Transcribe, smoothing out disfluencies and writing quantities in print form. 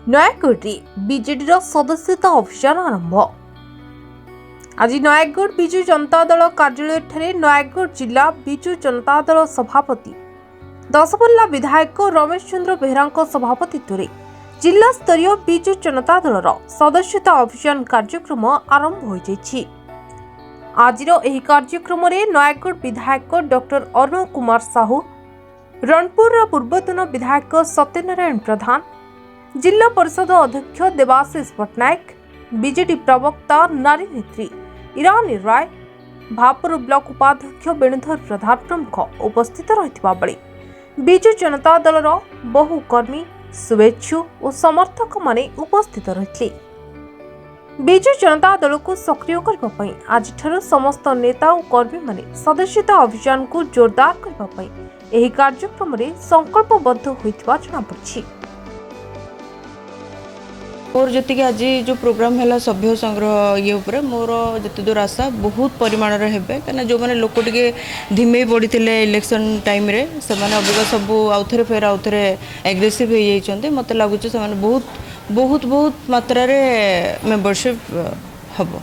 ନୟାଗଡ଼ରେ ବିଜେଡିର ସଦସ୍ୟତା ଅଭିଯାନ ଆରମ୍ଭ। ଆଜି ନୟାଗଡ଼ ବିଜୁ ଜନତା ଦଳ କାର୍ଯ୍ୟାଳୟଠାରେ ନୟାଗଡ଼ ଜିଲ୍ଲା ବିଜୁ ଜନତା ଦଳ ସଭାପତି ଦଶପଲ୍ଲା ବିଧାୟକ ରମେଶ ଚନ୍ଦ୍ର ବେହେରାଙ୍କ ସଭାପତିତ୍ୱରେ ଜିଲ୍ଲା ସ୍ତରୀୟ ବିଜୁ ଜନତା ଦଳର ସଦସ୍ୟତା ଅଭିଯାନ କାର୍ଯ୍ୟକ୍ରମ ଆରମ୍ଭ ହୋଇଯାଇଛି। ଆଜିର ଏହି କାର୍ଯ୍ୟକ୍ରମରେ ନୟାଗଡ଼ ବିଧାୟକ ଡକ୍ଟର ଅରୁଣ କୁମାର ସାହୁ, ରଣପୁରର ପୂର୍ବତନ ବିଧାୟକ ସତ୍ୟନାରାୟଣ ପ୍ରଧାନ, जिला परिषद अध्यक्ष देवाशीष पट्टनायक, बीजेडी प्रवक्ता नारी नेत्री ईरानी राय, भापुर ब्लॉक उपाध्यक्ष वेणुधर प्रधान प्रमुख उपस्थित रहिथिबा बेले बिजु जनता दलर बहु कर्मी, शुभेच्छु और समर्थक माने उपस्थित रहिथिले। बिजु जनता दल को सक्रिय करबा पई आजिठारु समस्त नेता और कर्मी माने सदस्यता अभियान को जोरदार करबा पई एही कार्यक्रम रे संकल्पबद्ध होइथिबा जणा पड़छि। मोर जी आज जो प्रोग्राम है सभ्य संग्रह ये उपरे मोर जिते दूर आशा बहुत परिमाण हेबे कहीं जो मैंने लोक टे धीमे पड़ी इलेक्शन टाइम रे से अबिका सब आउ थे फेर आउ थे एग्रेसिव हो जाइए। मत लगुच से बहुत बहुत बहुत मात्रा मेंबरशिप हम।